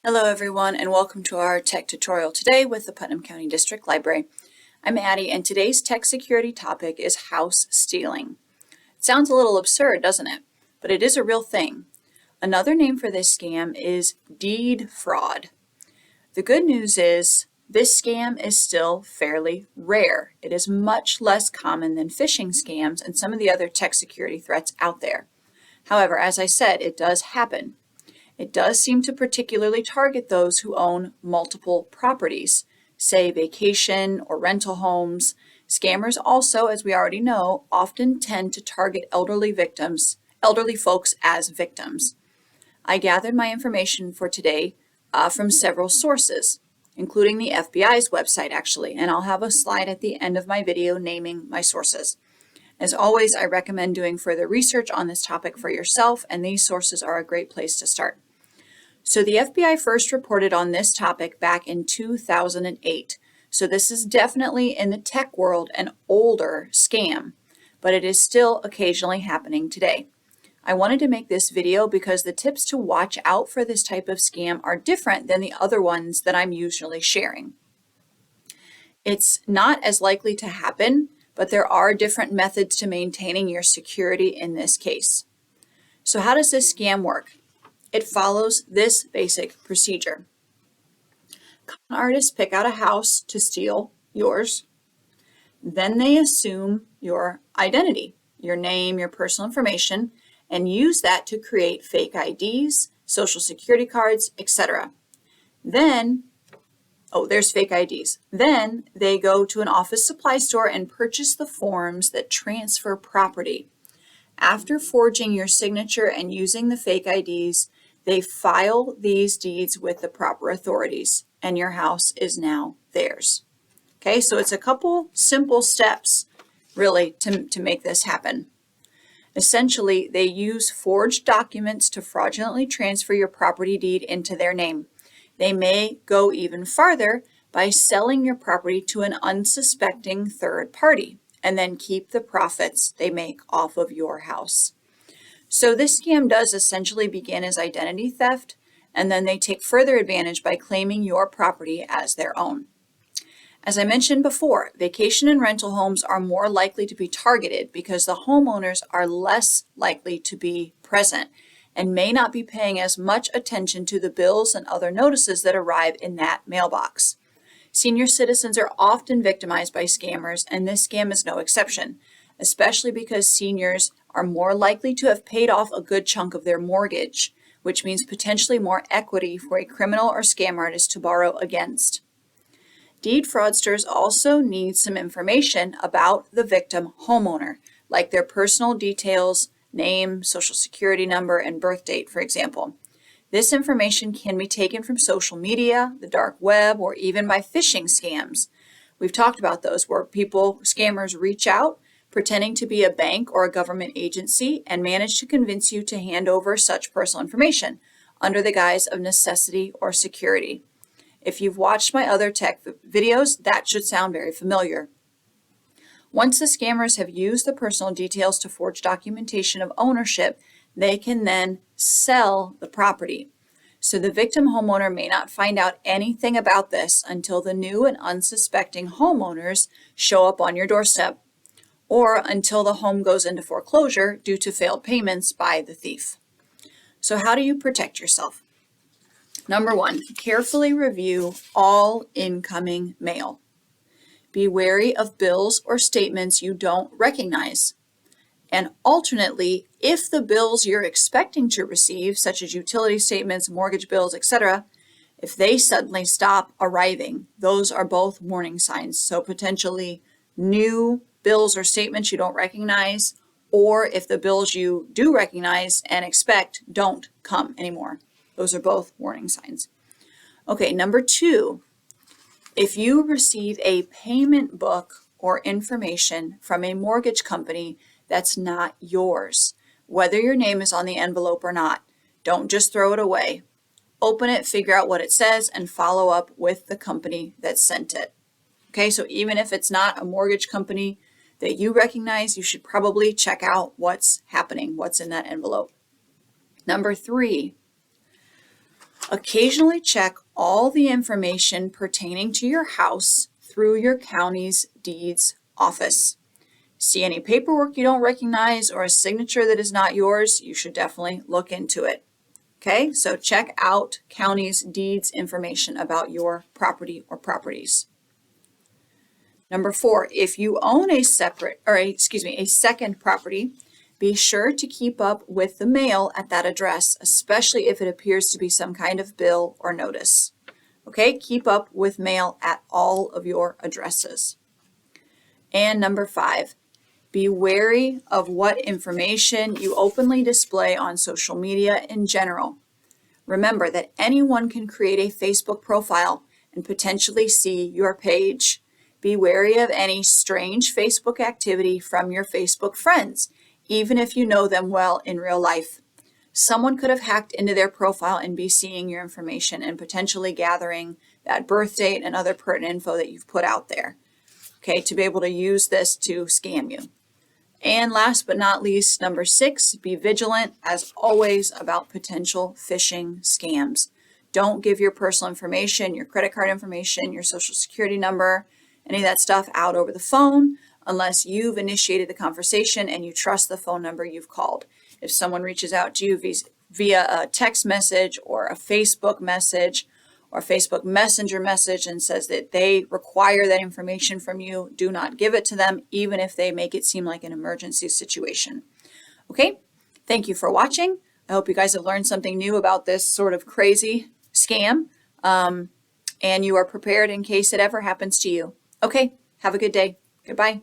Hello everyone and welcome to our tech tutorial today with the Putnam County District Library. I'm Addie and today's tech security topic is house stealing. It sounds a little absurd, doesn't it? But it is a real thing. Another name for this scam is deed fraud. The good news is this scam is still fairly rare. It is much less common than phishing scams and some of the other tech security threats out there. However, as I said, it does happen. It does seem to particularly target those who own multiple properties, say vacation or rental homes. Scammers also, as we already know, often tend to target elderly folks as victims. I gathered my information for today from several sources, including the FBI's website actually, and I'll have a slide at the end of my video naming my sources. As always, I recommend doing further research on this topic for yourself, and these sources are a great place to start. So the FBI first reported on this topic back in 2008. So this is definitely in the tech world an older scam, but it is still occasionally happening today. I wanted to make this video because the tips to watch out for this type of scam are different than the other ones that I'm usually sharing. It's not as likely to happen, but there are different methods to maintaining your security in this case. So how does this scam work? It follows this basic procedure. Con artists pick out a house to steal yours. Then they assume your identity, your name, your personal information, and use that to create fake IDs, social security cards, etc. Then, there's fake IDs. Then they go to an office supply store and purchase the forms that transfer property. After forging your signature and using the fake IDs, they file these deeds with the proper authorities, and your house is now theirs. Okay, so it's a couple simple steps, really, to make this happen. Essentially, they use forged documents to fraudulently transfer your property deed into their name. They may go even farther by selling your property to an unsuspecting third party, and then keep the profits they make off of your house. So this scam does essentially begin as identity theft, and then they take further advantage by claiming your property as their own. As I mentioned before, vacation and rental homes are more likely to be targeted because the homeowners are less likely to be present and may not be paying as much attention to the bills and other notices that arrive in that mailbox. Senior citizens are often victimized by scammers, and this scam is no exception, especially because seniors are more likely to have paid off a good chunk of their mortgage, which means potentially more equity for a criminal or scam artist to borrow against. Deed fraudsters also need some information about the victim homeowner, like their personal details, name, social security number, and birth date, for example. This information can be taken from social media, the dark web, or even by phishing scams. We've talked about those where scammers reach out pretending to be a bank or a government agency and manage to convince you to hand over such personal information under the guise of necessity or security. If you've watched my other tech videos, that should sound very familiar. Once the scammers have used the personal details to forge documentation of ownership, they can then sell the property. So the victim homeowner may not find out anything about this until the new and unsuspecting homeowners show up on your doorstep, or until the home goes into foreclosure due to failed payments by the thief. So how do you protect yourself? Number one, carefully review all incoming mail. Be wary of bills or statements you don't recognize. And alternately, if the bills you're expecting to receive, such as utility statements, mortgage bills, etc., if they suddenly stop arriving, those are both warning signs. So potentially new bills or statements you don't recognize, or if the bills you do recognize and expect don't come anymore. Those are both warning signs. Okay, number two, if you receive a payment book or information from a mortgage company that's not yours, whether your name is on the envelope or not, don't just throw it away. Open it, figure out what it says, and follow up with the company that sent it. Okay, so even if it's not a mortgage company that you recognize, you should probably check out what's happening, what's in that envelope. Number three, Occasionally check all the information pertaining to your house through your county's deeds office. See any paperwork you don't recognize or a signature that is not yours, you should definitely look into it. Okay, so check out county's deeds information about your property or properties. Number 4, if you own a second property, be sure to keep up with the mail at that address, especially if it appears to be some kind of bill or notice. Okay, keep up with mail at all of your addresses. And number 5, be wary of what information you openly display on social media in general. Remember that anyone can create a Facebook profile and potentially see your page. Be wary of any strange Facebook activity from your Facebook friends, even if you know them well in real life. Someone could have hacked into their profile and be seeing your information and potentially gathering that birth date and other pertinent info that you've put out there, okay, to be able to use this to scam you. And last but not least, number 6, be vigilant as always about potential phishing scams. Don't give your personal information, your credit card information, your social security number, any of that stuff out over the phone unless you've initiated the conversation and you trust the phone number you've called. If someone reaches out to you via a text message or a Facebook message or a Facebook Messenger message and says that they require that information from you, do not give it to them, even if they make it seem like an emergency situation. Okay, thank you for watching. I hope you guys have learned something new about this sort of crazy scam, and you are prepared in case it ever happens to you. Okay, have a good day. Goodbye.